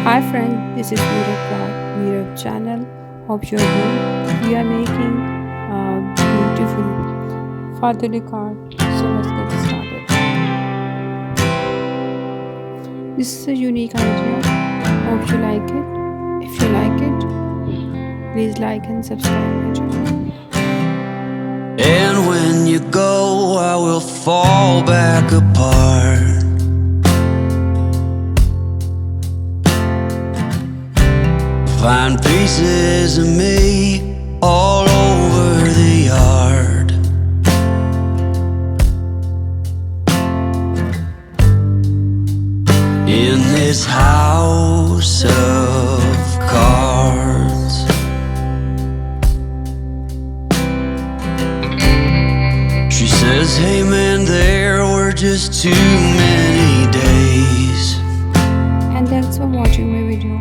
Hi friend, this is Meerub channel. Hope you're good. We are making a beautiful fatherly card. So let's get started. This is a unique idea. Hope you like it. If you like it, please like and subscribe my channel. And when you go, I will fall back apart. Find pieces of me all over the yard. In this house of cards, she says, hey man, there were just too many days. And thanks for watching my video.